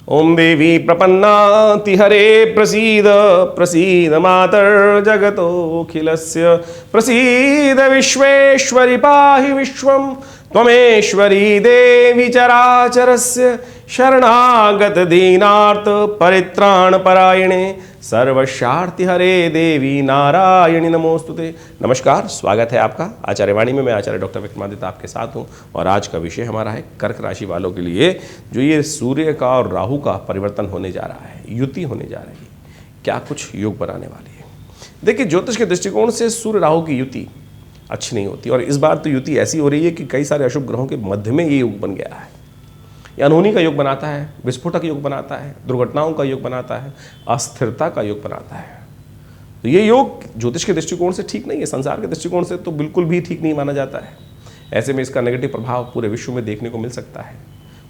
ओम देवी प्रपन्नाति हरे प्रसीद प्रसीद मातर जगतोऽखिलस्य प्रसीद विश्वेश्वरि पाहि विश्वं त्वमेश्वरी देवी चराचरस्य शरणागत दीनार्थ परित्राण परायणे सर्वशार्ति हरे देवी नारायणी नमोस्तुते। नमस्कार, स्वागत है आपका आचार्य वाणी में। मैं आचार्य डॉक्टर विक्रमादित्य आपके साथ हूं और आज का विषय हमारा है कर्क राशि वालों के लिए जो ये सूर्य का और राहु का परिवर्तन होने जा रहा है, युति होने जा रही है, क्या कुछ योग बनाने वाली है। देखिए, ज्योतिष के दृष्टिकोण से सूर्य राहु की युति अच्छी नहीं होती और इस बार तो युति ऐसी हो रही है कि कई सारे अशुभ ग्रहों के मध्य में ये योग बन गया है। ये अनहोनी का योग बनाता है, विस्फोटक योग बनाता है, दुर्घटनाओं का योग बनाता है, अस्थिरता का योग बनाता है। तो ये योग ज्योतिष के दृष्टिकोण से ठीक नहीं है, संसार के दृष्टिकोण से तो बिल्कुल भी ठीक नहीं माना जाता है। ऐसे में इसका नेगेटिव प्रभाव पूरे विश्व में देखने को मिल सकता है।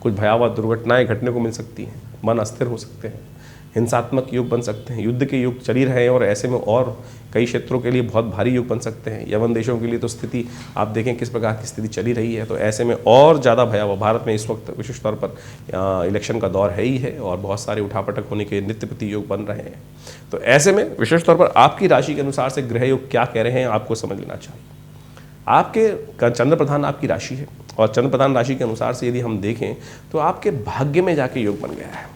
कुछ भयावह दुर्घटनाएं घटने को मिल सकती हैं, मन अस्थिर हो सकते हैं, हिंसात्मक योग बन सकते हैं, युद्ध के योग चल ही रहे हैं और ऐसे में और कई क्षेत्रों के लिए बहुत भारी योग बन सकते हैं। यवन देशों के लिए तो स्थिति आप देखें किस प्रकार की स्थिति चली रही है, तो ऐसे में और ज़्यादा भयावह। भारत में इस वक्त विशेष तौर पर इलेक्शन का दौर है ही है और बहुत सारे उठापटक होने के नित्य प्रति योग बन रहे हैं। तो ऐसे में विशेष तौर पर आपकी राशि के अनुसार से ग्रह योग क्या कह रहे हैं आपको समझ लेना चाहिए। आपके चंद्र प्रधान आपकी राशि है और चंद्र प्रधान राशि के अनुसार से यदि हम देखें तो आपके भाग्य में जाके योग बन गया है।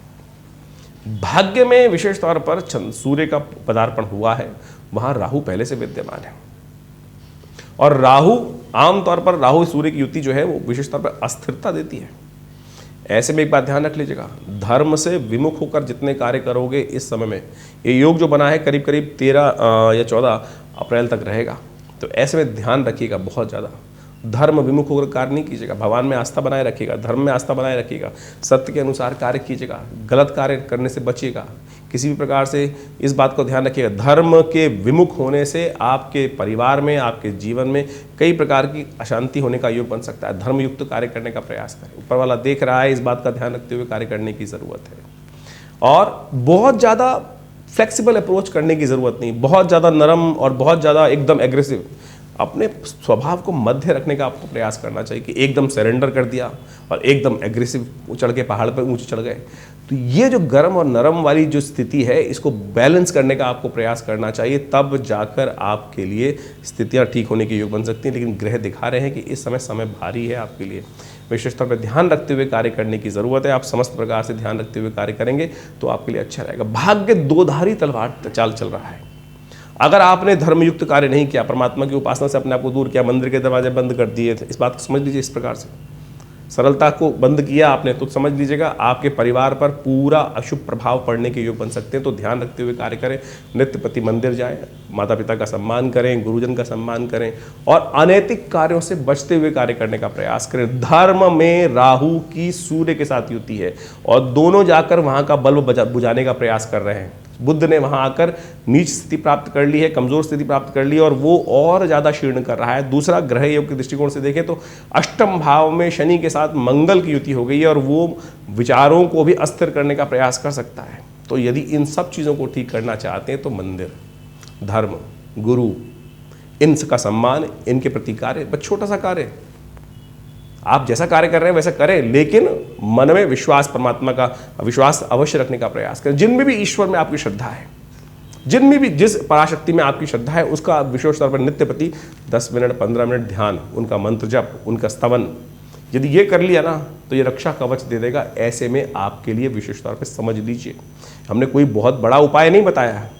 भाग्य में विशेष तौर पर सूर्य का पदार्पण हुआ है, वहां राहु पहले से विद्यमान है और राहु आमतौर पर राहु सूर्य की युति जो है वो विशेष तौर पर अस्थिरता देती है। ऐसे में एक बात ध्यान रख लीजिएगा, धर्म से विमुख होकर जितने कार्य करोगे इस समय में, ये योग जो बना है करीब करीब 13 या 14 अप्रैल तक रहेगा। तो ऐसे में ध्यान रखिएगा, बहुत ज़्यादा धर्म विमुख होकर कार्य नहीं कीजिएगा। भगवान में आस्था बनाए रखिएगा, धर्म में आस्था बनाए रखिएगा, सत्य के अनुसार कार्य कीजिएगा, गलत कार्य करने से बचिएगा। किसी भी प्रकार से इस बात को ध्यान रखिएगा, धर्म के विमुख होने से आपके परिवार में, आपके जीवन में कई प्रकार की अशांति होने का योग बन सकता है। धर्मयुक्त कार्य करने का प्रयास करें, ऊपर वाला देख रहा है, इस बात का ध्यान रखते हुए कार्य करने की ज़रूरत है। और बहुत ज़्यादा फ्लेक्सिबल अप्रोच करने की ज़रूरत नहीं, बहुत ज़्यादा नरम और बहुत ज़्यादा एकदम एग्रेसिव। अपने स्वभाव को मध्य रखने का आपको प्रयास करना चाहिए कि एकदम सरेंडर कर दिया और एकदम एग्रेसिव चढ़ के पहाड़ पर ऊंचे चढ़ गए। तो ये जो गर्म और नरम वाली जो स्थिति है, इसको बैलेंस करने का आपको प्रयास करना चाहिए, तब जाकर आपके लिए स्थितियां ठीक होने के योग बन सकती हैं। लेकिन ग्रह दिखा रहे हैं कि इस समय भारी है आपके लिए, विशेष तौर पर ध्यान रखते हुए कार्य करने की ज़रूरत है। आप समस्त प्रकार से ध्यान रखते हुए कार्य करेंगे तो आपके लिए अच्छा रहेगा। भाग्य दोधारी तलवार चाल चल रहा है। अगर आपने धर्मयुक्त कार्य नहीं किया, परमात्मा की उपासना से अपने आप को दूर किया, मंदिर के दरवाजे बंद कर दिए, इस बात को समझ लीजिए, इस प्रकार से सरलता को बंद किया आपने, तो समझ लीजिएगा आपके परिवार पर पूरा अशुभ प्रभाव पड़ने के योग बन सकते हैं। तो ध्यान रखते हुए कार्य करें, नित्य प्रति मंदिर जाएं, माता पिता का सम्मान करें, गुरुजन का सम्मान करें और अनैतिक कार्यों से बचते हुए कार्य करने का प्रयास करें। धर्म में राहु की सूर्य के साथ युति है और दोनों जाकर वहां का बल्ब बुझाने का प्रयास कर रहे हैं। बुध ने वहां आकर नीच स्थिति प्राप्त कर ली है, कमजोर स्थिति प्राप्त कर ली है और वो और ज्यादा शीर्ण कर रहा है। दूसरा, ग्रह योग के दृष्टिकोण से देखें तो अष्टम भाव में शनि के साथ मंगल की युति हो गई है और वो विचारों को भी अस्थिर करने का प्रयास कर सकता है। तो यदि इन सब चीजों को ठीक करना चाहते हैं तो मंदिर, धर्म, गुरु, इनका सम्मान, इनके प्रति कार्य, बस छोटा सा कार्य, आप जैसा कार्य कर रहे हैं वैसा करें, लेकिन मन में विश्वास, परमात्मा का विश्वास अवश्य रखने का प्रयास करें। जिनमें भी ईश्वर में आपकी श्रद्धा है, जिनमें भी जिस पराशक्ति में आपकी श्रद्धा है, उसका विशेष तौर पर नित्य प्रति 10 मिनट 15 मिनट ध्यान, उनका मंत्र जप, उनका स्तवन, यदि ये कर लिया ना तो ये रक्षा कवच दे देगा। ऐसे में आपके लिए विशेष तौर पर समझ लीजिए, हमने कोई बहुत बड़ा उपाय नहीं बताया है।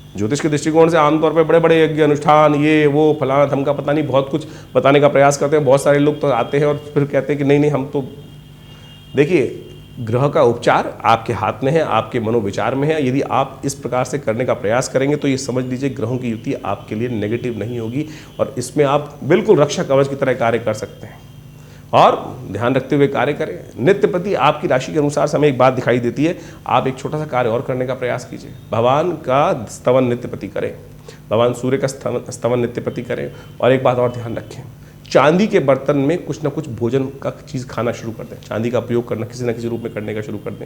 ज्योतिष के दृष्टिकोण से आमतौर पर बड़े बड़े यज्ञ अनुष्ठान, ये वो फलाना धमका पता नहीं बहुत कुछ बताने का प्रयास करते हैं। बहुत सारे लोग तो आते हैं और फिर कहते हैं कि नहीं हम तो, देखिए, ग्रह का उपचार आपके हाथ में है, आपके मनोविचार में है। यदि आप इस प्रकार से करने का प्रयास करेंगे तो ये समझ लीजिए ग्रहों की युति आपके लिए नेगेटिव नहीं होगी और इसमें आप बिल्कुल रक्षा कवच की तरह कार्य कर सकते हैं। और ध्यान रखते हुए कार्य करें। नित्य प्रति आपकी राशि के अनुसार से हमें एक बात दिखाई देती है, आप एक छोटा सा कार्य और करने का प्रयास कीजिए। भगवान का स्तवन नित्य प्रति करें, भगवान सूर्य का स्तवन नित्य प्रति करें। और एक बात और ध्यान रखें, चांदी के बर्तन में कुछ ना कुछ भोजन का चीज़ खाना शुरू कर दें। चांदी का प्रयोग करना किसी न किसी रूप में करने का शुरू कर दें।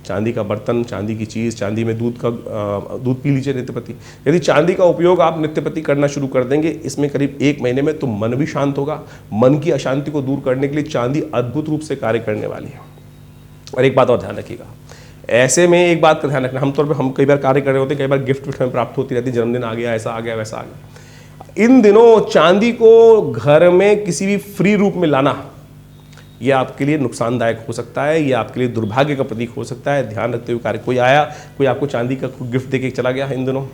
चांदी का बर्तन, चांदी की चीज़, चांदी में दूध पी लीजिए नित्य प्रति। यदि चांदी का उपयोग आप नित्य प्रति करना शुरू कर देंगे इसमें करीब 1 महीने में, तो मन भी शांत होगा। मन की अशांति को दूर करने के लिए चांदी अद्भुत रूप से कार्य करने वाली है। और एक बात और ध्यान रखिएगा, ऐसे में एक बात का ध्यान रखना, हम तौर पे हम कई बार कार्य कर रहे होते हैं, कई बार गिफ्ट हमें प्राप्त होती रहती है, जन्मदिन आ गया, ऐसा आ गया, वैसा आ गया। इन दिनों चांदी को घर में किसी भी फ्री रूप में लाना, यह आपके लिए नुकसानदायक हो सकता है, यह आपके लिए दुर्भाग्य का प्रतीक हो सकता है। ध्यान रखते हुए कार्य, कोई आया, कोई आपको चांदी का गिफ्ट देके चला गया इन दिनों,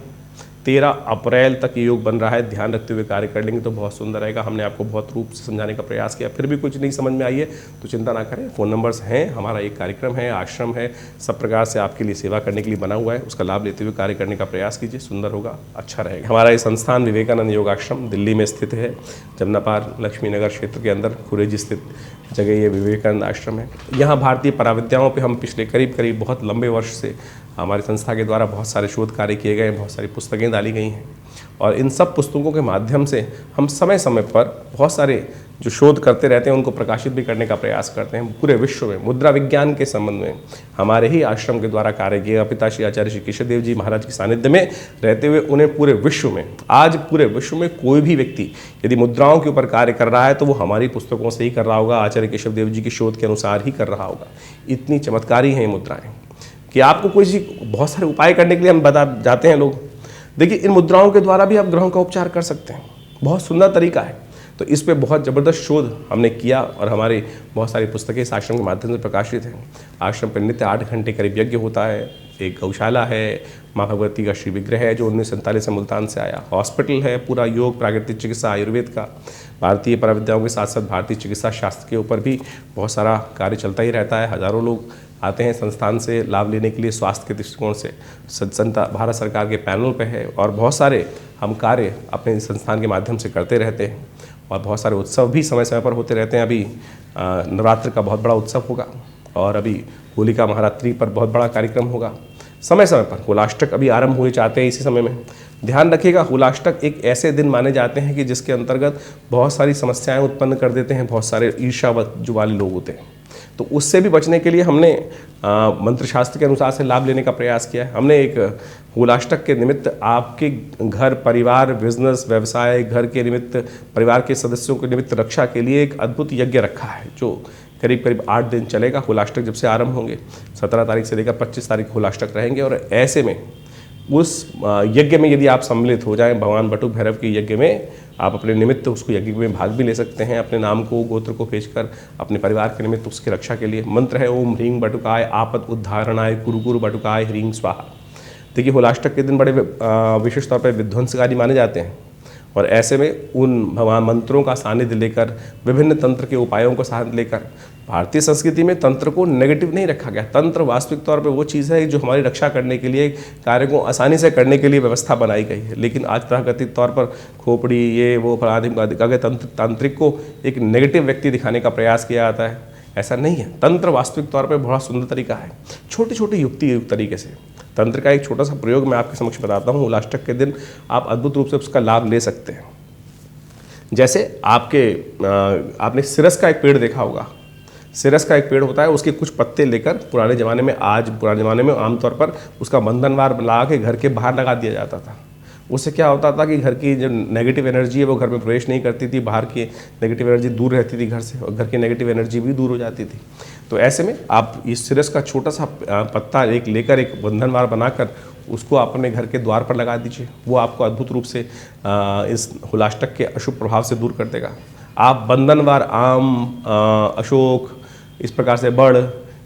13 अप्रैल तक ये योग बन रहा है, ध्यान रखते हुए कार्य कर लेंगे तो बहुत सुंदर रहेगा। हमने आपको बहुत रूप से समझाने का प्रयास किया, फिर भी कुछ नहीं समझ में आई है तो चिंता ना करें, फ़ोन नंबर्स हैं, हमारा एक कार्यक्रम है, आश्रम है, सब प्रकार से आपके लिए सेवा करने के लिए बना हुआ है, उसका लाभ लेते हुए कार्य करने का प्रयास कीजिए, सुंदर होगा, अच्छा रहेगा। हमारा ये संस्थान विवेकानंद योग आश्रम दिल्ली में स्थित है, जमनापार लक्ष्मी नगर क्षेत्र के अंदर खुरेजी स्थित जगह ये विवेकानंद आश्रम है। यहाँ भारतीय पराविद्याओं पे हम पिछले करीब बहुत लंबे वर्ष से हमारी संस्था के द्वारा बहुत सारे शोध कार्य किए गए हैं, बहुत सारी पुस्तकें डाली गई हैं, और इन सब पुस्तकों के माध्यम से हम समय समय पर बहुत सारे जो शोध करते रहते हैं उनको प्रकाशित भी करने का प्रयास करते हैं। पूरे विश्व में मुद्रा विज्ञान के संबंध में हमारे ही आश्रम के द्वारा कार्य किया, पिता श्री आचार्य श्री केशव देव जी महाराज के सानिध्य में रहते हुए उन्हें पूरे विश्व में, आज पूरे विश्व में कोई भी व्यक्ति यदि मुद्राओं के ऊपर कार्य कर रहा है तो वो हमारी पुस्तकों से ही कर रहा होगा, आचार्य केशव देव जी के शोध के अनुसार ही कर रहा होगा। इतनी चमत्कारी हैं ये मुद्राएं कि आपको कोई चीज, बहुत सारे उपाय करने के लिए हम बता जाते हैं लोग। देखिए, इन मुद्राओं के द्वारा भी आप ग्रहों का उपचार कर सकते हैं, बहुत सुंदर तरीका है। तो इस पे बहुत ज़बरदस्त शोध हमने किया और हमारी बहुत सारी पुस्तकें इस आश्रम के माध्यम से प्रकाशित हैं। आश्रम पर नित्य 8 घंटे करीब यज्ञ होता है, एक गौशाला है, माँ भगवती का श्री विग्रह है जो 1947 में मुल्तान से आया, हॉस्पिटल है, पूरा योग, प्राकृतिक चिकित्सा, आयुर्वेद का, भारतीय पराविद्याओं के साथ साथ भारतीय चिकित्सा शास्त्र के ऊपर भी बहुत सारा कार्य चलता ही रहता है। हज़ारों लोग आते हैं संस्थान से लाभ लेने के लिए स्वास्थ्य के दृष्टिकोण से। संस्था भारत सरकार के पैनल पे है और बहुत सारे हम कार्य अपने संस्थान के माध्यम से करते रहते हैं और बहुत सारे उत्सव भी समय समय पर होते रहते हैं। अभी नवरात्र का बहुत बड़ा उत्सव होगा और अभी होलिका महारात्रि पर बहुत बड़ा कार्यक्रम होगा। समय समय पर होलाष्टक अभी आरंभ हुए चाहते हैं इसी समय में। ध्यान रखिएगा, होलाष्टक एक ऐसे दिन माने जाते हैं कि जिसके अंतर्गत बहुत सारी समस्याएं उत्पन्न कर देते हैं, बहुत सारे ईर्ष्यावत जो वाले लोग होते हैं। तो उससे भी बचने के लिए हमने मंत्र शास्त्र के अनुसार से लाभ लेने का प्रयास किया है। हमने एक होलाष्टक के निमित्त आपके घर, परिवार, बिजनेस, व्यवसाय, घर के निमित्त, परिवार के सदस्यों के निमित्त रक्षा के लिए एक अद्भुत यज्ञ रखा है जो करीब 8 दिन चलेगा। होलाष्टक जब से आरंभ होंगे 17 तारीख से लेकर 25 तारीख होलाष्टक रहेंगे और ऐसे में उस यज्ञ में यदि आप सम्मिलित हो जाएं, भगवान बटुक भैरव के यज्ञ में आप अपने निमित्त उसको यज्ञ में भाग भी ले सकते हैं, अपने नाम को, गोत्र को भेजकर अपने परिवार के निमित्त उसकी रक्षा के लिए। मंत्र है ओम ह्रीं बटुकाय आपद उद्धारणाय कुरु कुरु बटुकाय ह्रीं स्वाहा। देखिए, होलाष्टक के दिन बड़े विशेष तौर पर विध्वंसकारी माने जाते हैं और ऐसे में उन भगवान मंत्रों का सानिध्य लेकर, विभिन्न तंत्र के उपायों को साथ लेकर, भारतीय संस्कृति में तंत्र को नेगेटिव नहीं रखा गया। तंत्र वास्तविक तौर पे वो चीज़ है जो हमारी रक्षा करने के लिए, कार्य को आसानी से करने के लिए व्यवस्था बनाई गई है। लेकिन आज तथाकथित तौर पर खोपड़ी, ये वो फलादि तांत्रिक को एक नेगेटिव व्यक्ति दिखाने का प्रयास किया जाता है, ऐसा नहीं है। तंत्र वास्तविक तौर पर बहुत सुंदर तरीका है, छोटी छोटी युक्ति युक्त तरीके से। तंत्र का एक छोटा सा प्रयोग मैं आपके समक्ष बताता हूँ। होलाष्टक के दिन आप अद्भुत रूप से उसका लाभ ले सकते हैं। जैसे आपने सिरस का एक पेड़ देखा होगा। सिरस का एक पेड़ होता है, उसके कुछ पत्ते लेकर पुराने ज़माने में आमतौर पर उसका बंधनवार लगा के घर के बाहर लगा दिया जाता था। उससे क्या होता था कि घर की जो नेगेटिव एनर्जी है वो घर में प्रवेश नहीं करती थी, बाहर की नेगेटिव एनर्जी दूर रहती थी घर से और घर की नेगेटिव एनर्जी भी दूर हो जाती थी। तो ऐसे में आप इस सिरस का छोटा सा पत्ता लेकर एक बंधनवार बनाकर उसको आप अपने घर के द्वार पर लगा दीजिए। वो आपको अद्भुत रूप से इस होलाष्टक के अशुभ प्रभाव से दूर कर देगा। आप बंधनवार आम, अशोक, इस प्रकार से बड़,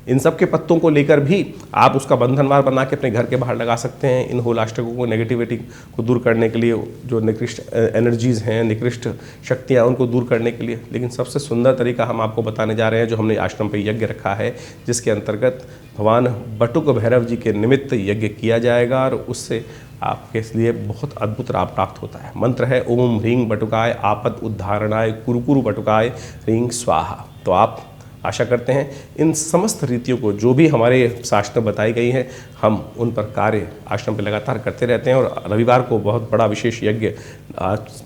इन सब के पत्तों को लेकर भी आप उसका बंधनवार बना के अपने घर के बाहर लगा सकते हैं। इन होलाष्टकों को, नेगेटिविटी को दूर करने के लिए, जो निकृष्ट एनर्जीज़ हैं, निकृष्ट शक्तियाँ, उनको दूर करने के लिए। लेकिन सबसे सुंदर तरीका हम आपको बताने जा रहे हैं जो हमने आश्रम पे यज्ञ रखा है, जिसके अंतर्गत भगवान बटुक भैरव जी के निमित्त यज्ञ किया जाएगा और उससे आपके लिए बहुत अद्भुत लाभ प्राप्त होता है। मंत्र है ओम ह्रीं बटुकाय आपद उद्धारणाय कुरु कुरु बटुकाय ह्रीं स्वाहा। तो आप आशा करते हैं इन समस्त रीतियों को, जो भी हमारे शास्त्र बताई गई हैं, हम उन पर कार्य आश्रम पे लगातार करते रहते हैं। और रविवार को बहुत बड़ा विशेष यज्ञ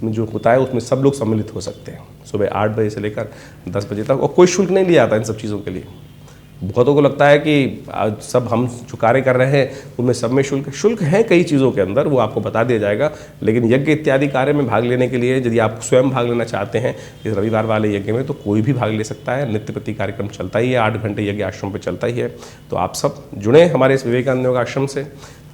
जो होता है उसमें सब लोग सम्मिलित हो सकते हैं, सुबह 8 बजे से लेकर 10 बजे तक, और कोई शुल्क नहीं लिया जाता इन सब चीज़ों के लिए। बहुतों को लगता है कि आज सब हम जो कार्य कर रहे हैं उनमें सब में शुल्क है कई चीज़ों के अंदर, वो आपको बता दिया जाएगा। लेकिन यज्ञ इत्यादि कार्य में भाग लेने के लिए यदि आप स्वयं भाग लेना चाहते हैं इस रविवार वाले यज्ञ में, तो कोई भी भाग ले सकता है। नित्य प्रति कार्यक्रम चलता ही है, 8 घंटे यज्ञ आश्रम पर चलता ही है। तो आप सब जुड़े हमारे इस विवेकानंद योग आश्रम से,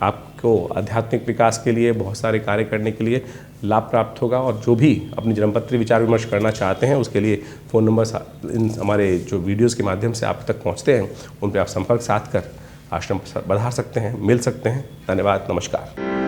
आपको आध्यात्मिक विकास के लिए बहुत सारे कार्य करने के लिए लाभ प्राप्त होगा। और जो भी अपनी जन्मपत्री विचार विमर्श करना चाहते हैं उसके लिए फ़ोन नंबर इन हमारे जो वीडियोस के माध्यम से आप तक पहुंचते हैं उन पर आप संपर्क साध कर आश्रम पधार सकते हैं, मिल सकते हैं। धन्यवाद, नमस्कार।